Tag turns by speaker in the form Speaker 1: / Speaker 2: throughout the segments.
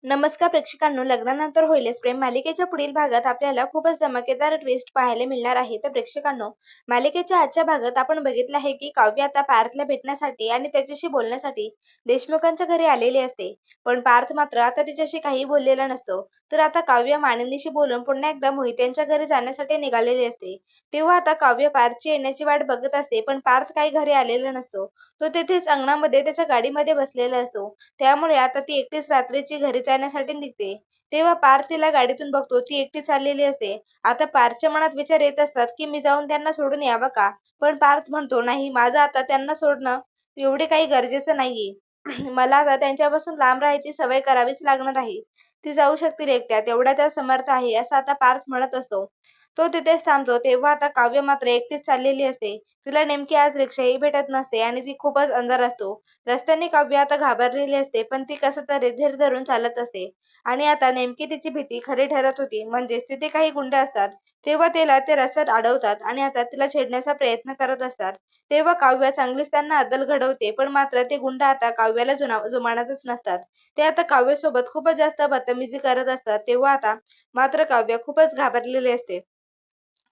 Speaker 1: नमस्कार प्रेक्षकांनो, लग्नानंतर होईलच प्रेम मालिकेच्या पुढील भागात आपल्याला खूपच धमाकेदार ट्विस्ट पाहायला मिळणार आहे. तर प्रेक्षकांनो, मालिकेच्या आजच्या भागात आपण बघितलं आहे की काव्य आता पार्थला भेटण्यासाठी आणि त्याच्याशी बोलण्यासाठी देशमुखांच्या घरी आलेली असते. पण पार्थ मात्र आता तिच्याशी काही बोललेला नसतो. तर आता काव्य माननीशी बोलून पुन्हा एकदा मोहित्यांच्या घरी जाण्यासाठी निघालेली असते. तेव्हा आता काव्य पार्थची येण्याची वाट बघत असते, पण पार्थ काही घरी आलेला नसतो. तो तिथेच अंगणामध्ये त्याच्या गाडीमध्ये बसलेला असतो. त्यामुळे आता ती एकटीच रात्रीची घरी जाण्यासाठी निघते. तेव्हा पार्थ तिला गाडीतून बघतो, ती एकटी चाललेली असते. आता पार्थच्या मनात विचार येत असतात की मी जाऊन त्यांना सोडून यावं का? पण पार्थ म्हणतो, नाही, माझं आता त्यांना सोडणं एवढे काही गरजेचं नाहीये. मला आता त्यांच्यापासून लांब राहायची सवय करावीच लागणार आहे. ती जाऊ शकतील एकट्या, तेवढ्या त्या समर्थ आहे, असं आता पार्थ म्हणत असतो. तो तिथेच थांबतो. तेव्हा आता काव्य मात्र एकटीच चाललेली असते. तिला नेमकी आज रिक्षाही भेटत नसते आणि ती खूपच अंधार असतो. रस्त्याने काव्य आता घाबरलेली असते, पण ती कसं तरी धीर धरून चालत असते. आणि आता नेमकी तिची भीती खरी ठरत होती. म्हणजेच तिथे काही गुंड असतात. तेव्हा तिला ते रस्त्यात अडवतात आणि आता तिला छेडण्याचा प्रयत्न करत असतात. तेव्हा काव्य चांगलीच त्यांना अद्दल घडवते, पण मात्र ते गुंड आता काव्याला जुमानतच नसतात. ते आता काव्यासोबत खूपच जास्त बदतमीजी करत असतात. तेव्हा आता मात्र काव्य खूपच घाबरलेली असते.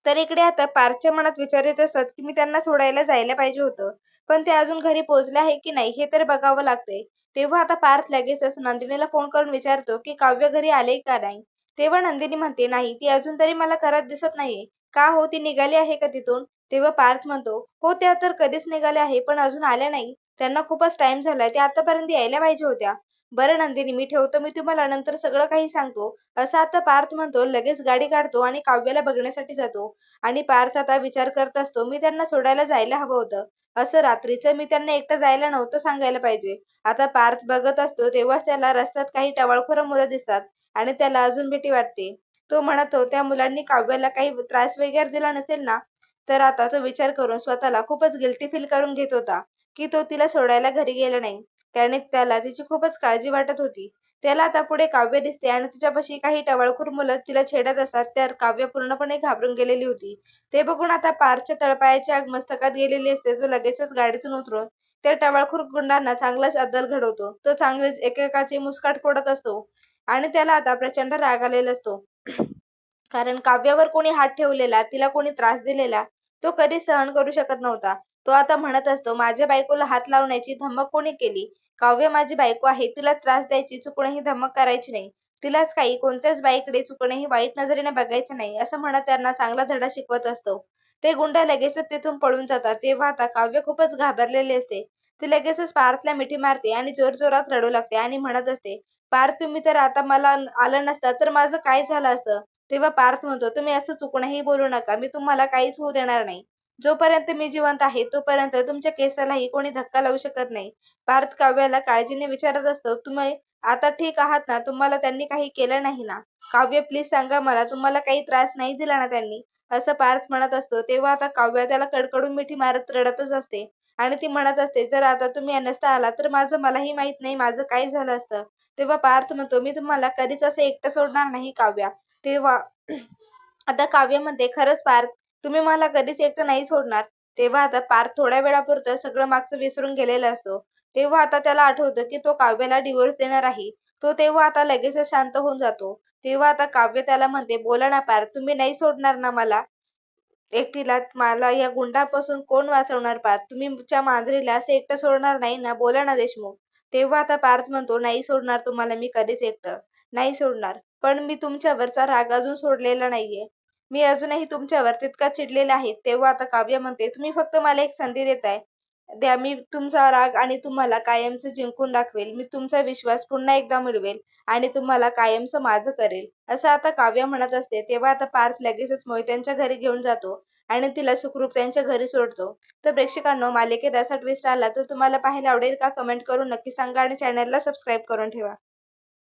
Speaker 1: तर इकडे आता पार्थच्या मनात विचार येत असतात की मी त्यांना सोडायला जायला पाहिजे होतं, पण ते अजून घरी पोहोचले आहे की नाही हे तर बघावं लागतंय. तेव्हा आता पार्थ लगेचच नंदिनीला फोन करून विचारतो की काव्य घरी आले का नाही. तेव्हा नंदिनी म्हणते, नाही, ती अजून तरी मला घरात दिसत नाहीये. का हो, ती निघाली आहे का तिथून? तेव्हा पार्थ म्हणतो, हो, त्या तर कधीच निघाल्या आहे, पण अजून आल्या नाही. त्यांना खूपच टाइम झालाय, त्या आतापर्यंत यायला पाहिजे होत्या. बरं नंदिनी, मी ठेवतो, मी तुम्हाला नंतर सगळं काही सांगतो, असं आता पार्थ म्हणतो. लगेच गाडी काढतो आणि काव्याला बघण्यासाठी जातो. आणि पार्थ आता विचार करत असतो, मी त्यांना सोडायला जायला हवं होतं. असं रात्रीचं मी त्यांना एकटं जायला नव्हतं सांगायला पाहिजे. आता पार्थ बघत असतो तेव्हाच त्याला रस्त्यात काही टवाळखोर मुलं दिसतात आणि त्याला अजून भीती वाटते. तो म्हणतो, त्या मुलांनी काव्याला काही त्रास वगैरे दिला नसेल ना? तर आता तो विचार करून स्वतःला खूपच गिल्टी फील करून घेत होता की तो तिला सोडायला घरी गेला नाही. त्याने त्याला तिची खूपच काळजी वाटत होती. त्याला आता पुढे काव्य दिसते आणि तिच्यापाशी काही टवाळखोर मुलं तिला छेडत असतात. तर काव्य पूर्णपणे घाबरून गेलेली होती. ते बघून आता पारच्या तळपायाच्या मस्तकात गेलेली असते. तो लगेचच गाडीतून उतरून त्या टवाळखोर गुंडांना चांगलाच अद्दल घडवतो. तो चांगलेच एकेकाची मुस्काट फोडत असतो आणि त्याला आता प्रचंड राग आलेला असतो. कारण काव्यावर कोणी हात ठेवलेला, तिला कोणी त्रास दिलेला, तो कधीच सहन करू शकत नव्हता. तो आता म्हणत असतो, माझ्या बायकोला हात लावण्याची धमक कोणी केली? काव्य माझी बायको आहे, तिला त्रास द्यायची चुकूनही धमक करायची नाही. तिलाच काही कोणत्याच बाईकडे चुकूनही वाईट नजरेने बघायचं नाही, असं म्हणत त्यांना चांगला धडा शिकवत असतो. ते गुंड लगेचच तिथून पळून जातात. तेव्हा आता काव्य खूपच घाबरलेली असते. ती लगेचच पार्थला मिठी मारते आणि जोरजोरात रडू लागते आणि म्हणत असते, पार्थ, तुम्ही तर आता मला आलं नसता तर माझं काय झालं असतं? तेव्हा पार्थ म्हणतो, तुम्ही असं चुकूनही बोलू नका. मी तुम्हाला काहीच होऊ देणार नाही. जोपर्यंत मी जिवंत आहे तोपर्यंत तुमच्या केसालाही कोणी धक्का लावू शकत नाही. पार्थ काव्याला काळजीने विचारत असतो, तुम्ही आता ठीक आहात ना? तुम्हाला त्यांनी काही केलं नाही ना? काव्य, प्लीज सांगा मला, तुम्हाला काही त्रास नाही दिला ना त्यांनी? असं पार्थ म्हणत असतो. तेव्हा आता काव्य त्याला कडकडून मिठी मारत रडतच असते आणि ती म्हणत असते, जर आता तुम्ही नसता आला तर मलाही माहित नाही माझं काय झालं असतं. तेव्हा पार्थ म्हणतो, मी तुम्हाला कधीच असं एकटं सोडणार नाही काव्या. तेव्हा आता काव्य म्हणते, खरंच पार्थ, तुम्ही मला कधीच एकटं नाही सोडणार. तेव्हा आता पार्थ थोड्या वेळापुरतं सगळं मागचं विसरून गेलेला असतो. तेव्हा आता त्याला आठवतं की तो काव्याला डिव्होर्स देणार आहे. तो तेव्हा आता लगेचच शांत होऊन जातो. तेव्हा आता काव्य त्याला म्हणते, बोला ना पार्थ, तुम्ही नाही सोडणार ना मला एकटीला? मला या गुंडापासून कोण वाचवणार पार्थ? तुमच्या मांजरीला असं एकटं सोडणार नाही ना? बोला ना देशमुख. तेव्हा आता पार्थ म्हणतो, नाही सोडणार तुम्हाला मी कधीच एकटं. नाही सोडणार. पण मी तुमच्यावरचा राग अजून सोडलेला नाहीये. मी अजूनही तुमच्यावर तितका चिडलेला आहे. तेव्हा आता काव्य म्हणते, तुम्ही फक्त मला एक संधी देताय. द्या, मी तुमचा राग आणि तुम्हाला कायमचं जिंकून दाखवेल. मी तुमचा विश्वास पुन्हा एकदा मिळवेल आणि तुम्हाला कायमचं माझं करेल, असं आता काव्य म्हणत असते. तेव्हा आता पार्थ लगेचच मोहित्यांच्या घरी घेऊन जातो आणि तिला सुखरूप त्यांच्या घरी सोडतो. तर प्रेक्षकांनो, मालिकेत असा ट्विस्ट आला तर तुम्हाला पाहायला आवडेल का? कमेंट करून नक्की सांगा आणि चॅनलला सबस्क्राईब करून ठेवा.